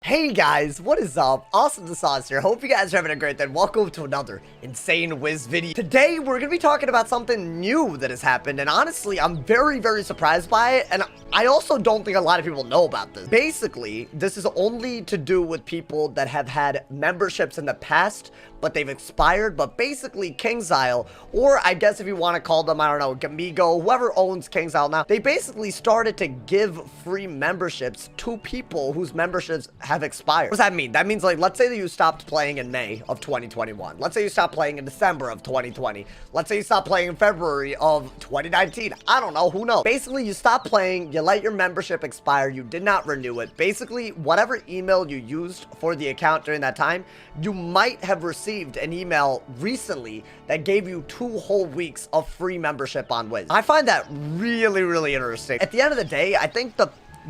Hey guys, what is up? AwesomeTheSauce here. Hope you guys are having a great day. Welcome to another insane Wiz video. Today, we're going to be talking about something new that has happened, and honestly, I'm very surprised by it, and I also don't think a lot of people know about this. Basically, this is only to do with people that have had memberships in the past, but they've expired. But basically, KingsIsle, or I guess if you want to call them, I don't know, Gamigo, whoever owns KingsIsle now, they basically started to give free memberships to people whose memberships have expired. What does that mean? That means, like, let's say that you stopped playing in May of 2021. Let's say you stopped playing in December of 2020. Let's say you stopped playing in February of 2019. I don't know. Who knows? Basically, you stopped playing, you let your membership expire, you did not renew it. Basically, whatever email you used for the account during that time, you might have received an email recently that gave you 2 whole weeks of free membership on Wiz. I find that really interesting. At the end of the day, I think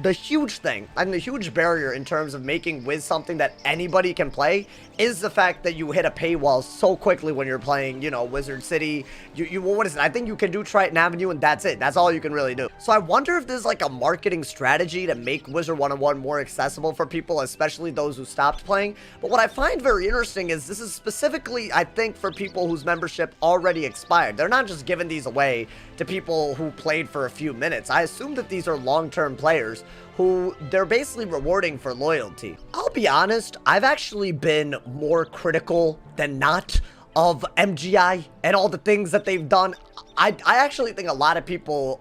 the huge thing and the huge barrier in terms of making Wiz something that anybody can play is the fact that you hit a paywall so quickly when you're playing, you know, Wizard City. What is it? I think you can do Triton Avenue and that's it. That's all you can really do. So I wonder if there's like a marketing strategy to make Wizard101 more accessible for people, especially those who stopped playing. But what I find very interesting is this is specifically, I think, for people whose membership already expired. They're not just giving these away to people who played for a few minutes. I assume that these are long-term players who they're basically rewarding for loyalty. I'll be honest, I've actually been more critical than not of MGI and all the things that they've done. I actually think a lot of people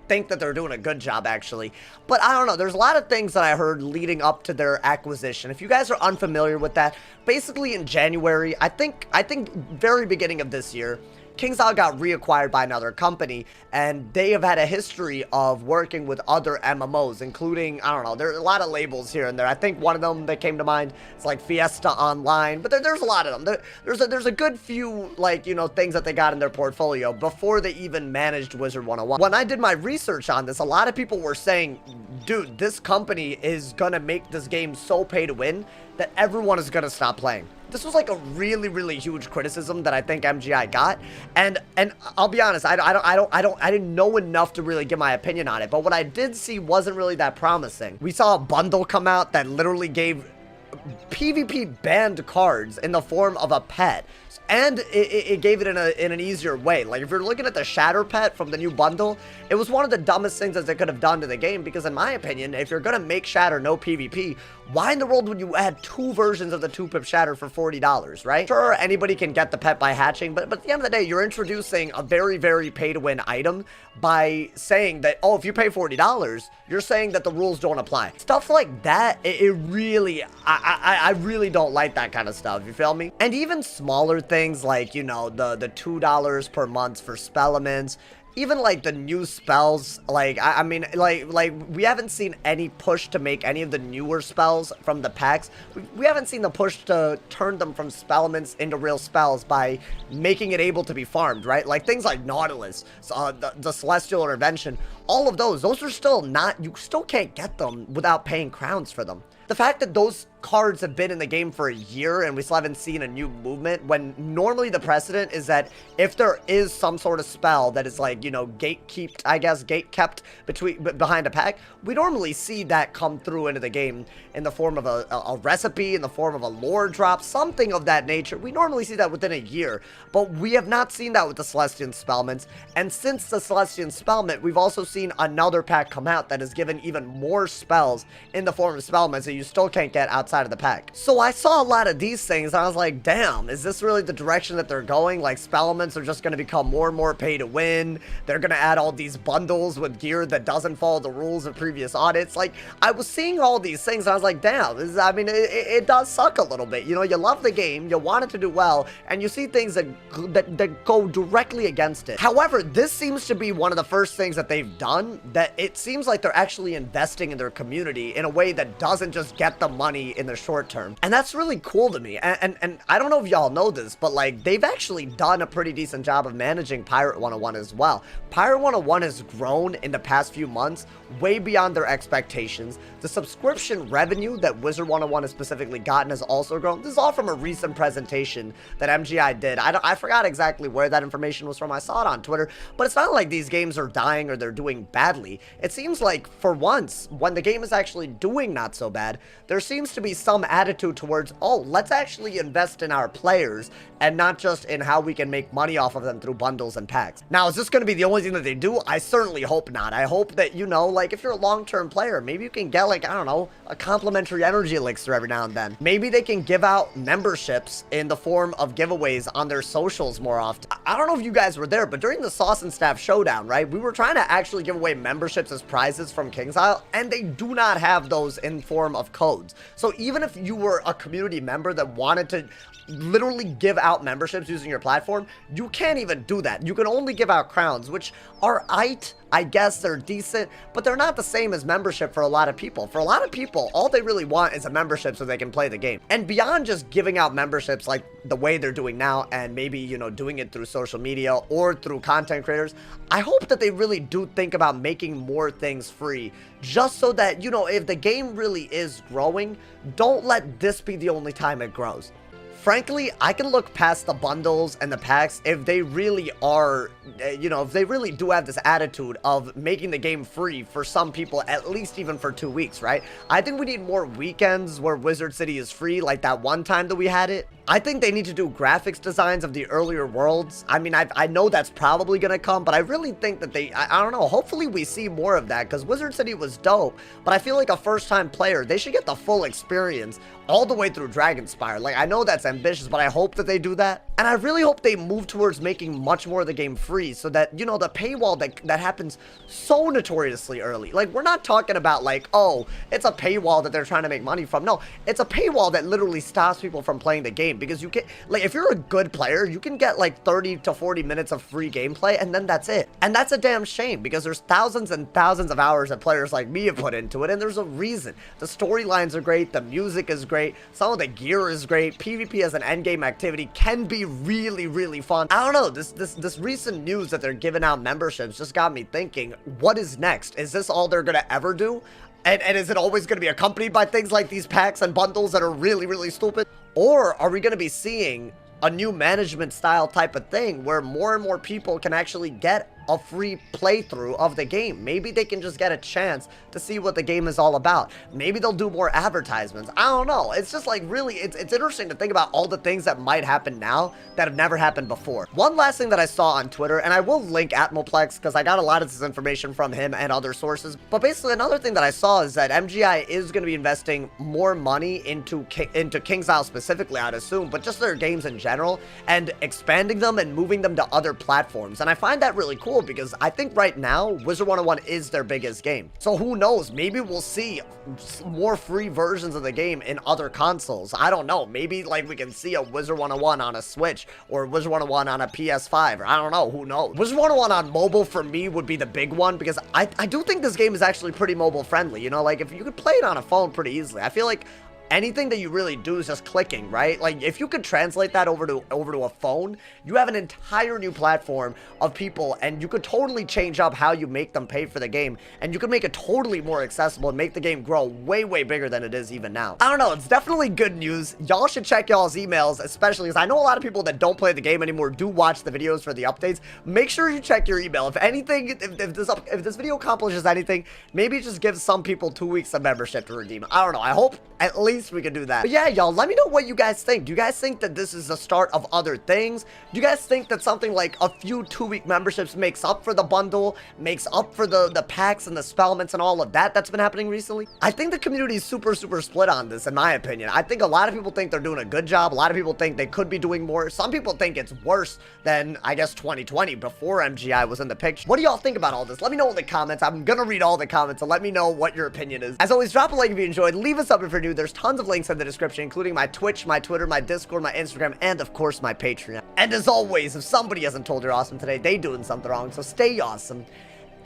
think that they're doing a good job, actually. But I don't know, there's a lot of things that I heard leading up to their acquisition. If you guys are unfamiliar with that, basically in January, I think very beginning of this year, KingsIsle got reacquired by another company, and they have had a history of working with other MMOs, including, I don't know, there are a lot of labels here and there. I think one of them that came to mind is like Fiesta Online, but there's a lot of them. There's a good few, like, you know, things that they got in their portfolio before they even managed Wizard101. When I did my research on this, a lot of people were saying, dude, this company is gonna make this game so pay to win that everyone is gonna stop playing. This was like a really huge criticism that I think MGI got, and I'll be honest, I didn't know enough to really give my opinion on it, but what I did see wasn't really that promising. We saw a bundle come out that literally gave PvP banned cards in the form of a pet, and it gave it in an easier way. Like, if you're looking at the Shatter pet from the new bundle, it was one of the dumbest things that they could have done to the game, because in my opinion, if you're gonna make Shatter no PvP, why in the world would you add 2 versions of the 2-pip Shatter for $40, right? Sure, anybody can get the pet by hatching, but at the end of the day, you're introducing a very pay-to-win item by saying that, oh, if you pay $40, you're saying that the rules don't apply. Stuff like that, it really, I really don't like that kind of stuff, you feel me? And even smaller things like, you know, the $2 per month for spell elements, even like the new spells, like, I mean, like we haven't seen any push to make any of the newer spells from the packs. We haven't seen the push to turn them from spellaments into real spells by making it able to be farmed, right? Like things like Nautilus, the Celestial Intervention, all of those are still not, you still can't get them without paying crowns for them. The fact that those cards have been in the game for a year and we still haven't seen a new movement, when normally the precedent is that if there is some sort of spell that is, like, you know, gate-kept behind a pack, we normally see that come through into the game in the form of a recipe, in the form of a lore drop, something of that nature. We normally see that within a year, but we have not seen that with the Celestian Spellments. And since the Celestian Spellment, we've also seen another pack come out that has given even more spells in the form of Spellments that you still can't get outside of the pack. So I saw a lot of these things and I was like, damn, is this really the direction that they're going? Like, Spellments are just going to become more and more pay to win. They're going to add all these bundles with gear that doesn't follow the rules of previous audits. Like, I was seeing all these things and I was like, damn, I mean, it does suck a little bit. You know, you love the game, you want it to do well, and you see things that go directly against it. However, this seems to be one of the first things that they've done that it seems like they're actually investing in their community in a way that doesn't just get the money in the short term. And that's really cool to me. And I don't know if y'all know this, but like, they've actually done a pretty decent job of managing Pirate 101 as well. Pirate 101 has grown in the past few months way beyond their expectations. The subscription revenue that Wizard101 has specifically gotten has also grown. This is all from a recent presentation that MGI did. I forgot exactly where that information was from. I saw it on Twitter, but it's not like these games are dying or they're doing badly. It seems like, for once, when the game is actually doing not so bad, there seems to be be some attitude towards, oh, let's actually invest in our players and not just in how we can make money off of them through bundles and packs. Now, is this going to be the only thing that they do? I certainly hope not. I hope that, you know, like if you're a long-term player, maybe you can get like, I don't know, a complimentary energy elixir every now and then. Maybe they can give out memberships in the form of giveaways on their socials more often. I don't know if you guys were there, but during the Sauce and Staff Showdown, right, we were trying to actually give away memberships as prizes from King's Isle, and they do not have those in form of codes. So even if you were a community member that wanted to literally give out memberships using your platform, you can't even do that. You can only give out crowns, which are I guess they're decent, but they're not the same as membership for a lot of people. For a lot of people, all they really want is a membership so they can play the game. And beyond just giving out memberships like the way they're doing now, and maybe, you know, doing it through social media or through content creators, I hope that they really do think about making more things free, just so that, you know, if the game really is growing, don't let this be the only time it grows. Frankly, I can look past the bundles and the packs if they really are, you know, if they really do have this attitude of making the game free for some people, at least even for 2 weeks, right? I think we need more weekends where Wizard City is free, like that one time that we had it. I think they need to do graphics designs of the earlier worlds. I mean, I know that's probably going to come, but I really think that I don't know, hopefully we see more of that, because Wizard City was dope, but I feel like a first-time player, they should get the full experience all the way through Dragonspire. Like, I know that's ambitious, but I hope that they do that. And I really hope they move towards making much more of the game free, so that, you know, the paywall that happens so notoriously early. Like, we're not talking about, like, oh, it's a paywall that they're trying to make money from. No, it's a paywall that literally stops people from playing the game, because you can, like, if you're a good player, you can get, like, 30 to 40 minutes of free gameplay, and then that's it. And that's a damn shame, because there's thousands and thousands of hours that players like me have put into it, and there's a reason. The storylines are great, the music is great, some of the gear is great, PvP as an endgame activity can be really, really fun. I don't know, this recent news that they're giving out memberships just got me thinking, what is next? Is this all they're gonna ever do? And is it always going to be accompanied by things like these packs and bundles that are really, really stupid? Or are we going to be seeing a new management style type of thing where more and more people can actually get a free playthrough of the game? Maybe they can just get a chance to see what the game is all about. Maybe they'll do more advertisements. I don't know. It's just like really, it's interesting to think about all the things that might happen now that have never happened before. One last thing that I saw on Twitter, and I will link Atmoplex because I got a lot of this information from him and other sources, but basically another thing that I saw is that MGI is going to be investing more money into King's Isle specifically, I'd assume, but just their games in general, and expanding them and moving them to other platforms. And I find that really cool, because I think right now Wizard101 is their biggest game. So who knows, maybe we'll see more free versions of the game in other consoles. I don't know, maybe like we can see a Wizard101 on a Switch or Wizard101 on a PS5, or I don't know, who knows. Wizard101 on mobile for me would be the big one, because I do think this game is actually pretty mobile friendly, you know, like if you could play it on a phone pretty easily. I feel like anything that you really do is just clicking, right? Like, if you could translate that over to a phone, you have an entire new platform of people, and you could totally change up how you make them pay for the game, and you could make it totally more accessible and make the game grow way, way bigger than it is even now. I don't know, it's definitely good news. Y'all should check y'all's emails, especially because I know a lot of people that don't play the game anymore do watch the videos for the updates. Make sure you check your email. If anything, if this video accomplishes anything, maybe just give some people 2 weeks of membership to redeem. I don't know, I hope at least we can do that. But yeah, y'all, let me know what you guys think. Do you guys think that this is the start of other things? Do you guys think that something like a few 2-week memberships makes up for the bundle, makes up for the packs and the spellments and all of that that's been happening recently? I think the community is super split on this, in my opinion. I think a lot of people think they're doing a good job. A lot of people think they could be doing more. Some people think it's worse than, I guess, 2020 before MGI was in the picture. What do y'all think about all this? Let me know in the comments. I'm gonna read all the comments, so let me know what your opinion is. As always, drop a like if you enjoyed. Leave us up if you're new. There's tons of links in the description, including my Twitch, my Twitter, my Discord, my Instagram, and of course my Patreon. And as always, if somebody hasn't told you're awesome today, they doing something wrong, so stay awesome.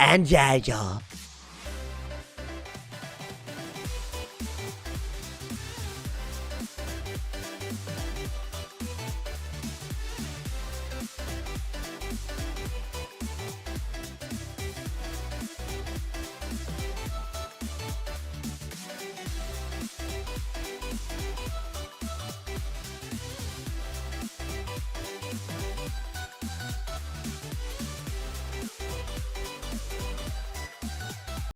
And yeah, y'all.